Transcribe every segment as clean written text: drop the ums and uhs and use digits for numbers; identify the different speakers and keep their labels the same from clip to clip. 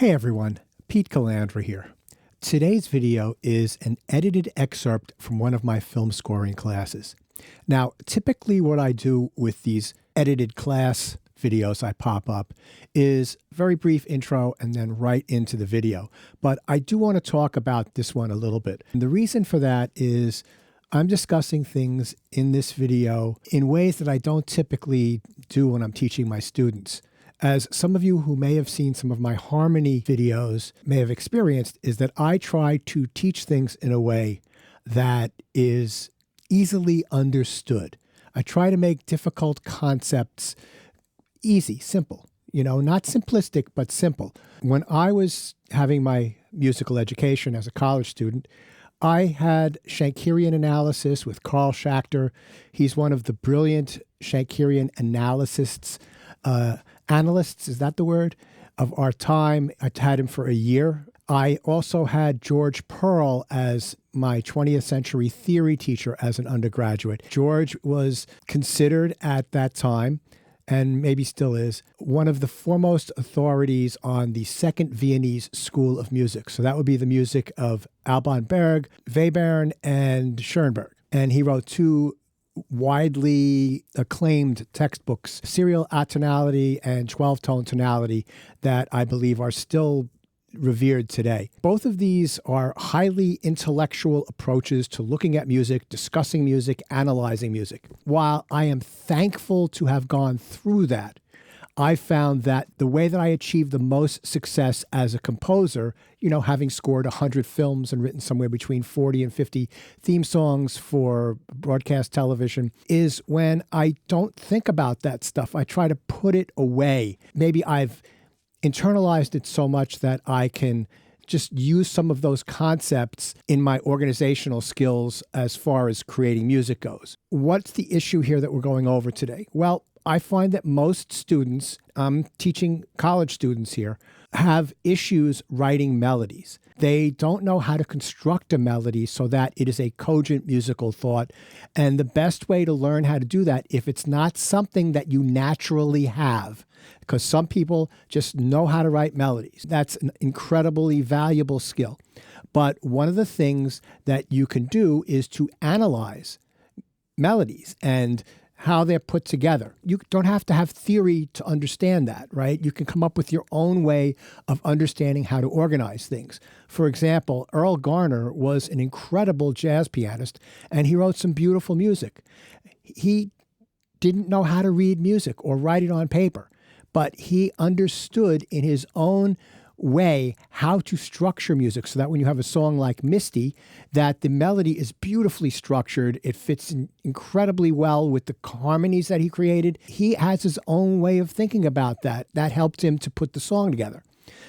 Speaker 1: Hey everyone, Pete Calandra here. Today's video is an edited excerpt from one of my film scoring classes. Now, typically what I do with these edited class videos I pop up is very brief intro and then right into the video. But I do want to talk about this one a little bit. And the reason for that is I'm discussing things in this video in ways that I don't typically do when I'm teaching my students. As some of you who may have seen some of my harmony videos may have experienced, is that I try to teach things in a way that is easily understood. I try to make difficult concepts easy, simple, not simplistic, but simple. When I was having my musical education as a college student, I had Schenkerian analysis with Carl Schachter. He's one of the brilliant Schenkerian analysts, is that the word, of our time. I had him for a year. I also had George Pearl as my 20th century theory teacher as an undergraduate. George was considered at that time, and maybe still is, one of the foremost authorities on the Second Viennese School of Music. So that would be the music of Alban Berg, Webern, and Schoenberg. And he wrote two widely acclaimed textbooks, Serial Atonality and 12-Tone Tonality, that I believe are still revered today. Both of these are highly intellectual approaches to looking at music, discussing music, analyzing music. While I am thankful to have gone through that, I found that the way that I achieved the most success as a composer, having scored 100 films and written somewhere between 40 and 50 theme songs for broadcast television, is when I don't think about that stuff. I try to put it away. Maybe I've internalized it so much that I can just use some of those concepts in my organizational skills as far as creating music goes. What's the issue here that we're going over today? Well, I find that most students, I'm teaching college students here, have issues writing melodies. They don't know how to construct a melody so that it is a cogent musical thought. And the best way to learn how to do that, if it's not something that you naturally have, because some people just know how to write melodies. That's an incredibly valuable skill. But one of the things that you can do is to analyze melodies and how they're put together. You don't have to have theory to understand that, right? You can come up with your own way of understanding how to organize things. For example, Earl Garner was an incredible jazz pianist, and he wrote some beautiful music. He didn't know how to read music or write it on paper, but he understood in his own way how to structure music so that when you have a song like Misty, that the melody is beautifully structured. It fits in incredibly well with the harmonies that he created. He has his own way of thinking about that. That helped him to put the song together.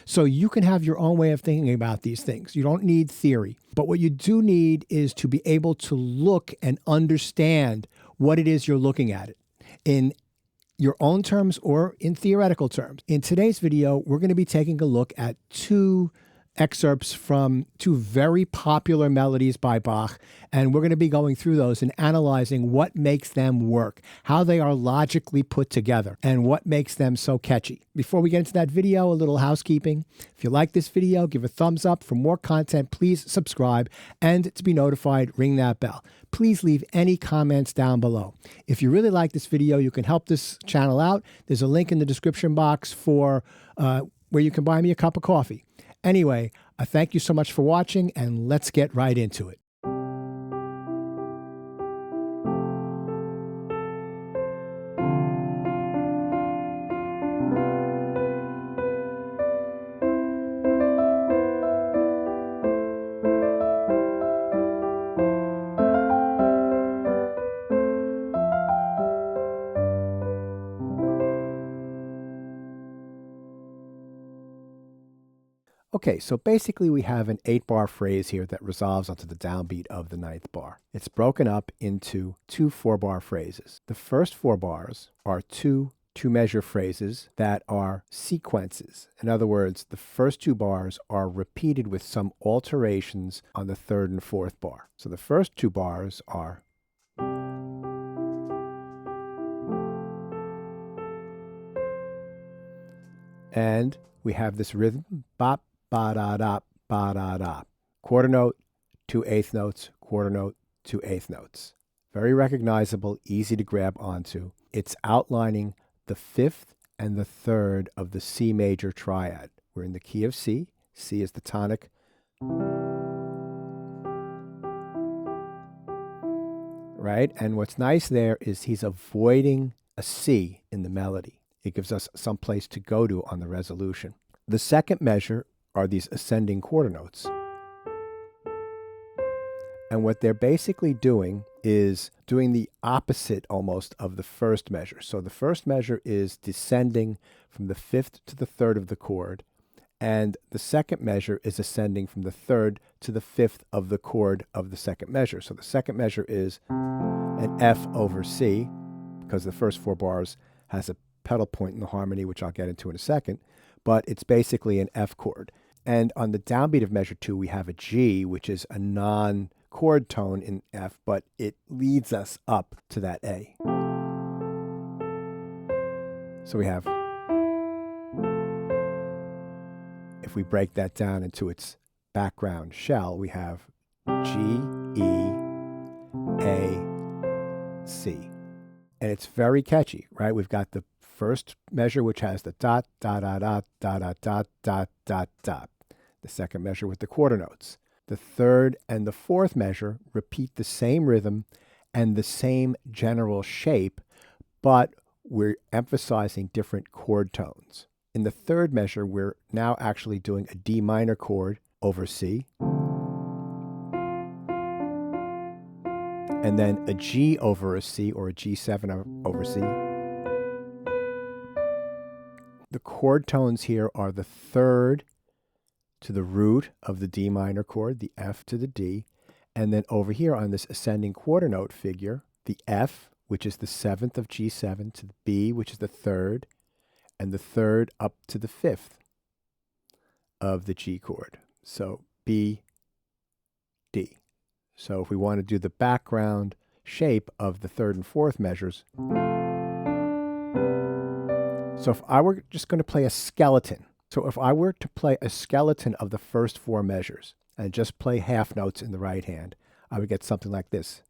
Speaker 1: So you can have your own way of thinking about these things. You don't need theory. But what you do need is to be able to look and understand what it is you're looking at it in your own terms or in theoretical terms. In today's video, we're going to be taking a look at two excerpts from two very popular melodies by Bach, and we're going to be going through those and analyzing what makes them work, how they are logically put together, and what makes them so catchy. Before we get into that video, a little housekeeping. If you like this video, give a thumbs up. For more content, please subscribe, and to be notified, ring that bell. Please leave any comments down below. If you really like this video, you can help this channel out. There's a link in the description box for where you can buy me a cup of coffee. Anyway, I thank you so much for watching, and let's get right into it. Okay, so basically we have an 8-bar phrase here that resolves onto the downbeat of the 9th bar. It's broken up into two 4-bar phrases. The first 4 bars are two measure phrases that are sequences. In other words, the first 2 bars are repeated with some alterations on the 3rd and 4th bar. So the first 2 bars are And we have this rhythm, bop, ba-da-da, ba-da-da. Quarter note, 2 eighth notes, quarter note, 2 eighth notes. Very recognizable, easy to grab onto. It's outlining the 5th and the 3rd of the C major triad. We're in the key of C. C is the tonic. Right? And what's nice there is he's avoiding a C in the melody. It gives us some place to go to on the resolution. The second measure are these ascending quarter notes. And what they're basically doing is doing the opposite almost of the first measure. So the first measure is descending from the 5th to the 3rd of the chord. And the second measure is ascending from the 3rd to the 5th of the chord of the second measure. So the second measure is an F over C, because the first 4 bars has a pedal point in the harmony, which I'll get into in a second. But it's basically an F chord. And on the downbeat of measure 2, we have a G, which is a non-chord tone in F, but it leads us up to that A. So we have, if we break that down into its background shell, we have G, E, A, C. And it's very catchy, right? We've got the first measure, which has the dot, dot, dot, dot, dot, dot, dot, dot, dot. The second measure with the quarter notes. The third and the fourth measure repeat the same rhythm and the same general shape, but we're emphasizing different chord tones. In the third measure, we're now actually doing a D minor chord over C, and then a G over a C, or a G7 over C. The chord tones here are the 3rd to the root of the D minor chord, the F to the D, and then over here on this ascending quarter note figure, the F, which is the 7th of G7, to the B, which is the 3rd, and the 3rd up to the 5th of the G chord. So B, D. So if we want to do the background shape of the 3rd and 4th measures, so if I were just going to play a skeleton, of the first 4 measures and just play half notes in the right hand, I would get something like this.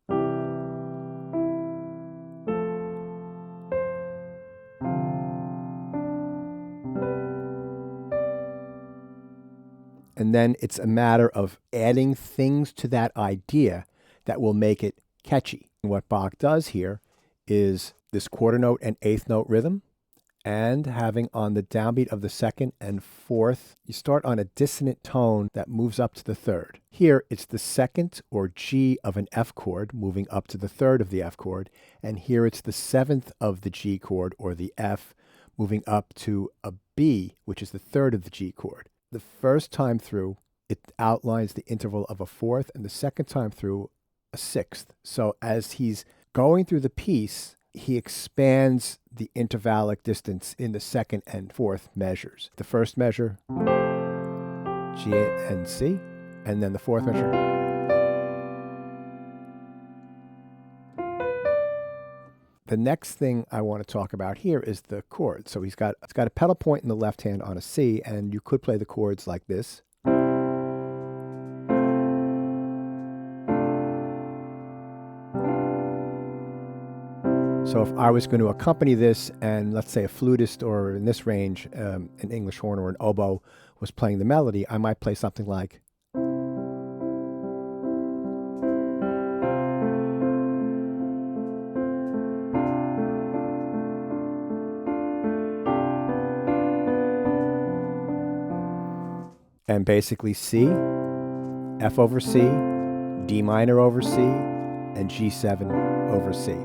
Speaker 1: And then it's a matter of adding things to that idea that will make it catchy. And what Bach does here is this quarter note and eighth note rhythm, and having on the downbeat of the 2nd and 4th, you start on a dissonant tone that moves up to the 3rd. Here, it's the 2nd or G of an F chord moving up to the 3rd of the F chord, and here it's the 7th of the G chord, or the F, moving up to a B, which is the 3rd of the G chord. The first time through, it outlines the interval of a 4th, and the second time through, a 6th. So as he's going through the piece, he expands the intervallic distance in the 2nd and 4th measures. The first measure, G and C, and then the 4th measure. The next thing I want to talk about here is the chords. So it's got a pedal point in the left hand on a C, and you could play the chords like this. So if I was going to accompany this, and let's say a flutist, or in this range, an English horn or an oboe was playing the melody, I might play something like. And basically C, F over C, D minor over C, and G7 over C.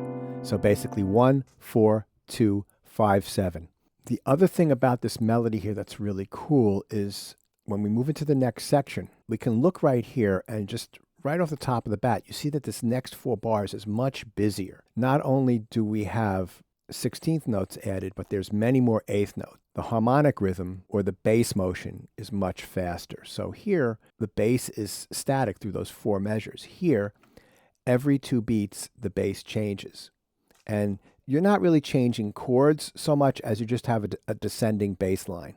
Speaker 1: So basically 1, 4, 2, 5, 7. The other thing about this melody here that's really cool is when we move into the next section, we can look right here and just right off the top of the bat, you see that this next 4 bars is much busier. Not only do we have 16th notes added, but there's many more 8th notes. The harmonic rhythm, or the bass motion, is much faster. So here, the bass is static through those 4 measures. Here, every 2 beats, the bass changes. And you're not really changing chords so much as you just have a descending bass line.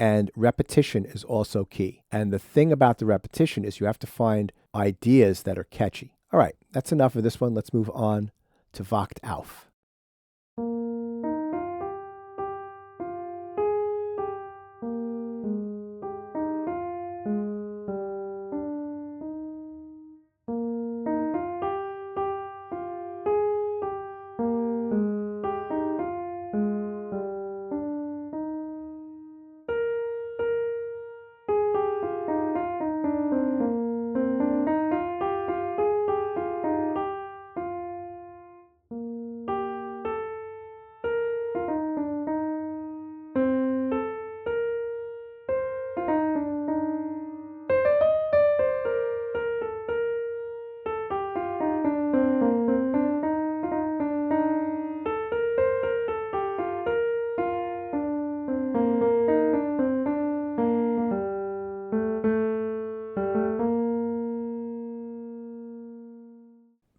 Speaker 1: And repetition is also key. And the thing about the repetition is you have to find ideas that are catchy. All right, that's enough of this one. Let's move on to Wachet Auf.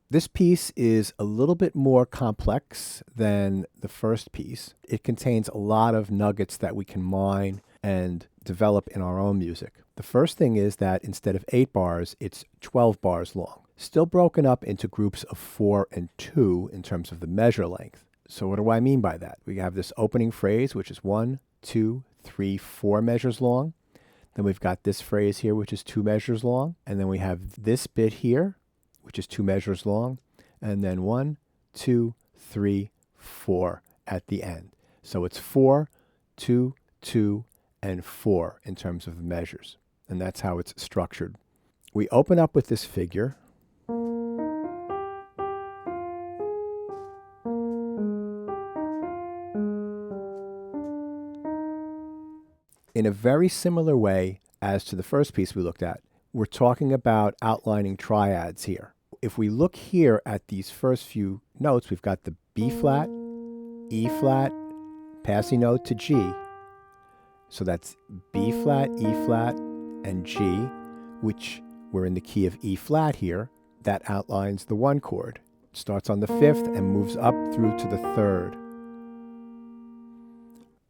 Speaker 1: This piece is a little bit more complex than the first piece. It contains a lot of nuggets that we can mine and develop in our own music. The first thing is that instead of 8 bars, it's 12 bars long, still broken up into groups of 4 and 2 in terms of the measure length. So what do I mean by that? We have this opening phrase, which is 1, 2, 3, 4 measures long. Then we've got this phrase here, which is 2 measures long. And then we have this bit here, which is 2 measures long, and then 1, 2, 3, 4 at the end. So it's 4, 2, 2, and 4 in terms of the measures. And that's how it's structured. We open up with this figure. In a very similar way as to the first piece we looked at, we're talking about outlining triads here. If we look here at these first few notes, we've got the B flat, E flat, passing note to G. So that's B flat, E flat, and G, which we're in the key of E flat here. That outlines the 1 chord. It starts on the 5th and moves up through to the 3rd.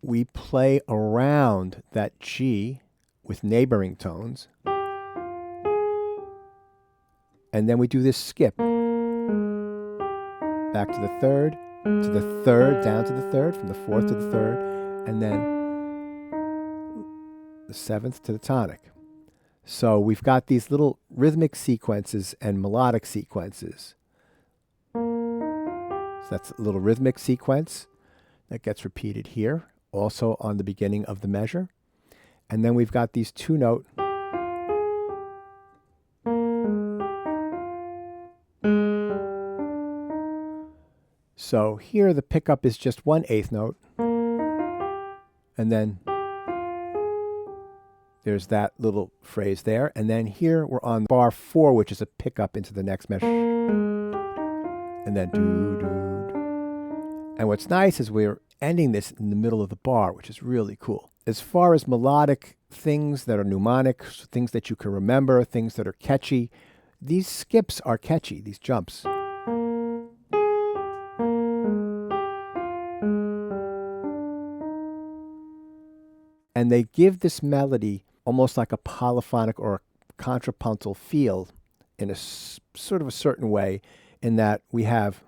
Speaker 1: We play around that G with neighboring tones. And then we do this skip. Back to the 3rd, to the 3rd, down to the 3rd, from the 4th to the 3rd, and then the 7th to the tonic. So we've got these little rhythmic sequences and melodic sequences. So that's a little rhythmic sequence that gets repeated here, also on the beginning of the measure. And then we've got these 2-note So here the pickup is just 1/8 note, and then there's that little phrase there, and then here we're on bar 4, which is a pickup into the next measure, and then do. And what's nice is we're ending this in the middle of the bar, which is really cool. As far as melodic things that are mnemonic, things that you can remember, things that are catchy, these skips are catchy, these jumps. And they give this melody almost like a polyphonic or a contrapuntal feel in a sort of a certain way, in that we have,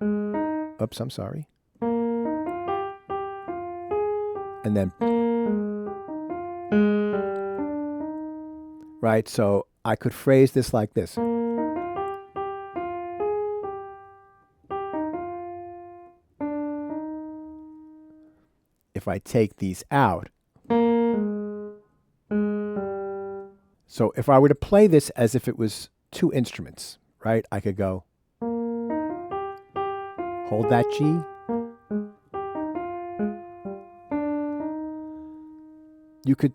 Speaker 1: oops, I'm sorry. And then, right? So I could phrase this like this. If I take these out, so if I were to play this as if it was 2 instruments, right? I could go, hold that G, you could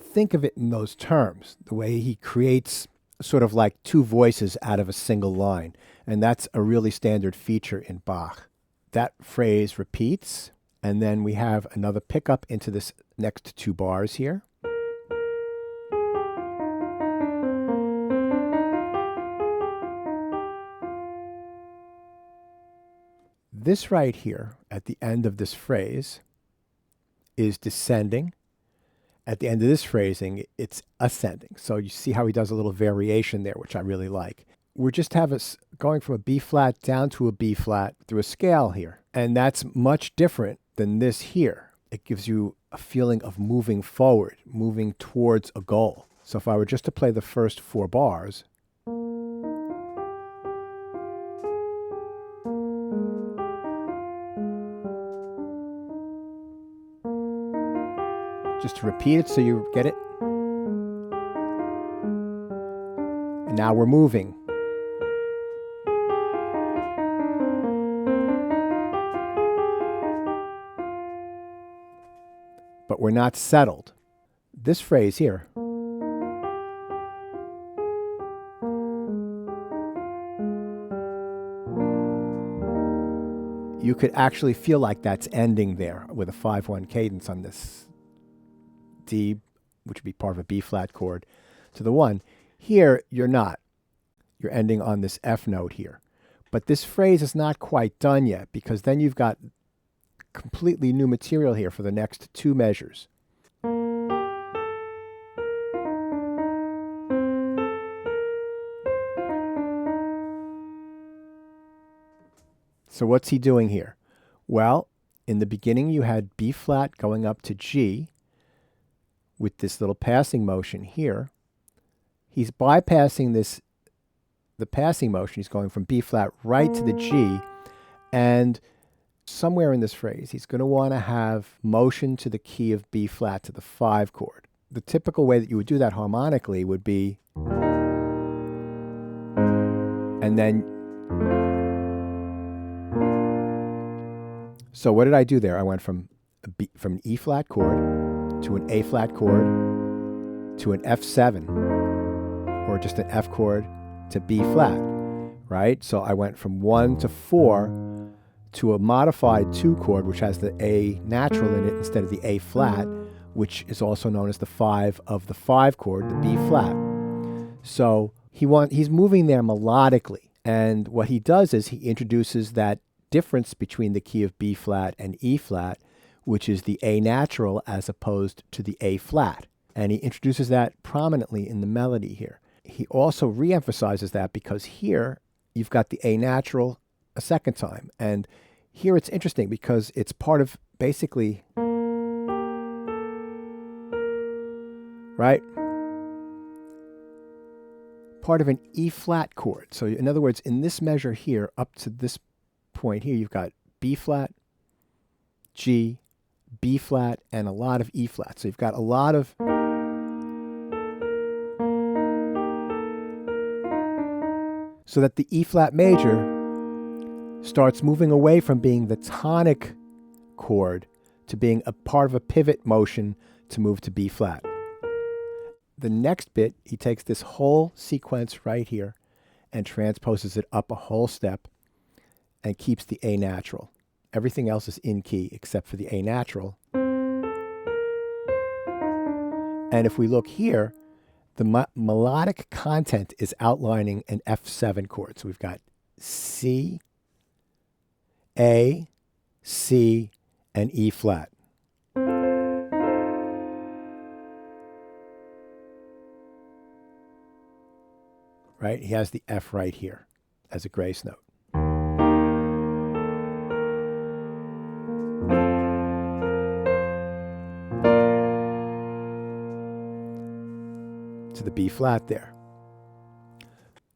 Speaker 1: think of it in those terms, the way he creates sort of like 2 voices out of a single line. And that's a really standard feature in Bach. That phrase repeats, and then we have another pickup into this next 2 bars here. This right here, at the end of this phrase, is descending, at the end of this phrasing, it's ascending. So you see how he does a little variation there, which I really like. We're just going from a B flat down to a B flat through a scale here. And that's much different than this here. It gives you a feeling of moving forward, moving towards a goal. So if I were just to play the first 4 bars, just to repeat it so you get it. And now we're moving. But we're not settled. This phrase here, you could actually feel like that's ending there with a 5-1 cadence on this D, which would be part of a B flat chord, to the 1. Here, you're not. You're ending on this F note here. But this phrase is not quite done yet, because then you've got completely new material here for the next 2 measures. So what's he doing here? Well, in the beginning you had B flat going up to G with this little passing motion here. He's bypassing the passing motion. He's going from B flat right to the G, and somewhere in this phrase he's going to want to have motion to the key of B flat to the 5 chord. The typical way that you would do that harmonically would be, and then, so what did I do there? I went from an E flat chord to an A flat chord to an F7, or just an F chord to B flat, right? So I went from 1 to 4 to a modified 2 chord, which has the A natural in it instead of the A flat, which is also known as the 5 of the 5 chord, the B flat. So he's moving there melodically, and what he does is he introduces that difference between the key of B flat and E flat, which is the A natural as opposed to the A flat. And he introduces that prominently in the melody here. He also re-emphasizes that because here you've got the A natural a second time. And here it's interesting because it's part of basically, right? Part of an E flat chord. So in other words, in this measure here, up to this point here, you've got B flat, G, B flat, and a lot of E flat. So you've got a lot of so that the E flat major starts moving away from being the tonic chord to being a part of a pivot motion to move to B flat. The next bit, he takes this whole sequence right here and transposes it up a whole step and keeps the A natural. Everything else is in key except for the A natural. And if we look here, the melodic content is outlining an F7 chord. So we've got C, A, C, and E flat. Right? He has the F right here as a grace note. To the B flat there.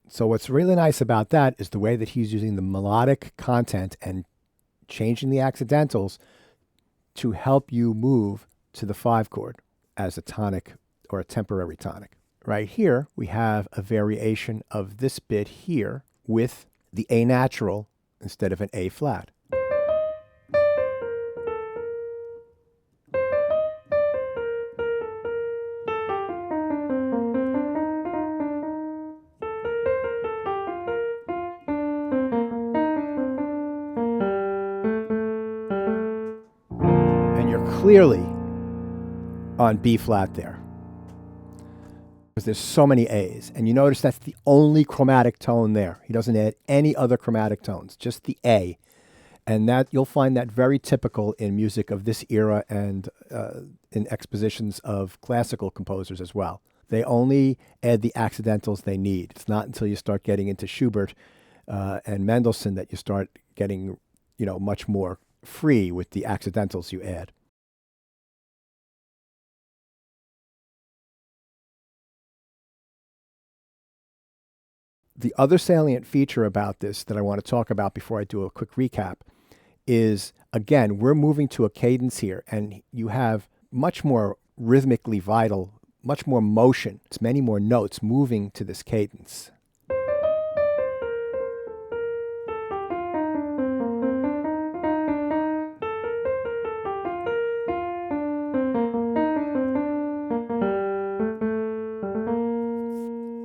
Speaker 1: So what's really nice about that is the way that he's using the melodic content and changing the accidentals to help you move to the 5 chord as a tonic or a temporary tonic. Right here, we have a variation of this bit here with the A natural instead of an A flat. And you're clearly on B flat there, because there's so many A's. And you notice that's the only chromatic tone there. He doesn't add any other chromatic tones, just the A. And that you'll find that very typical in music of this era and in expositions of classical composers as well. They only add the accidentals they need. It's not until you start getting into Schubert and Mendelssohn that you start getting, much more free with the accidentals you add. The other salient feature about this that I want to talk about before I do a quick recap is, again, we're moving to a cadence here, and you have much more rhythmically vital, much more motion. It's many more notes moving to this cadence.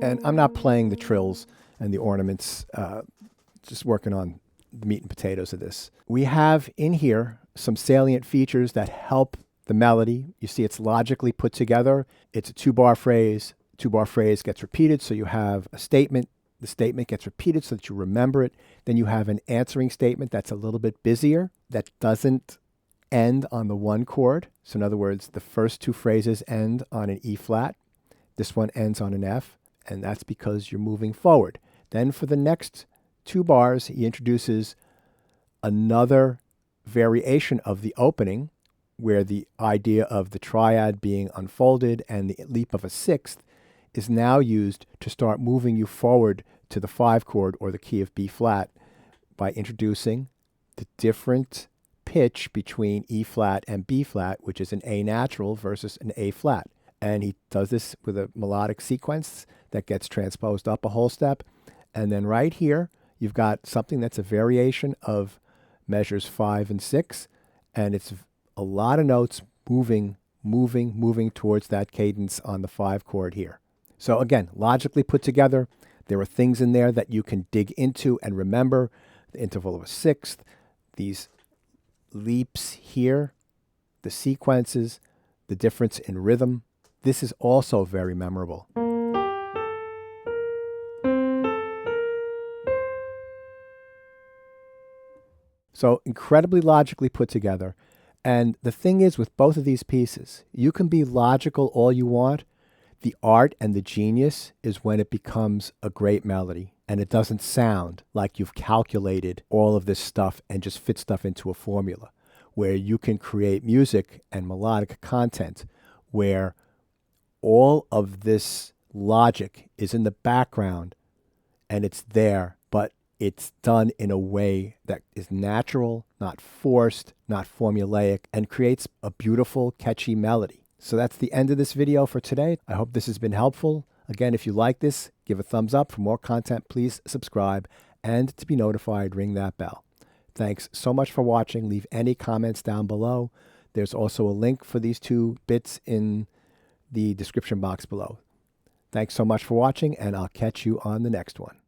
Speaker 1: And I'm not playing the trills and the ornaments, just working on the meat and potatoes of this. We have in here some salient features that help the melody. You see it's logically put together. It's a two-bar phrase. Two-bar phrase gets repeated, so you have a statement. The statement gets repeated so that you remember it. Then you have an answering statement that's a little bit busier, that doesn't end on the one chord. So in other words, the first two phrases end on an E flat. This one ends on an F, and that's because you're moving forward. Then for the next 2 bars, he introduces another variation of the opening, where the idea of the triad being unfolded and the leap of a sixth is now used to start moving you forward to the 5 chord or the key of B flat by introducing the different pitch between E flat and B flat, which is an A natural versus an A flat. And he does this with a melodic sequence that gets transposed up a whole step. And then right here, you've got something that's a variation of measures 5 and 6, and it's a lot of notes moving towards that cadence on the 5 chord here. So again, logically put together. There are things in there that you can dig into and remember. The interval of a sixth, these leaps here, the sequences, the difference in rhythm. This is also very memorable. So incredibly logically put together. And the thing is, with both of these pieces, you can be logical all you want. The art and the genius is when it becomes a great melody and it doesn't sound like you've calculated all of this stuff and just fit stuff into a formula, where you can create music and melodic content where all of this logic is in the background and it's there, but it's done in a way that is natural, not forced, not formulaic, and creates a beautiful, catchy melody. So that's the end of this video for today. I hope this has been helpful. Again, if you like this, give a thumbs up. For more content, please subscribe. And to be notified, ring that bell. Thanks so much for watching. Leave any comments down below. There's also a link for these 2 bits in the description box below. Thanks so much for watching, and I'll catch you on the next one.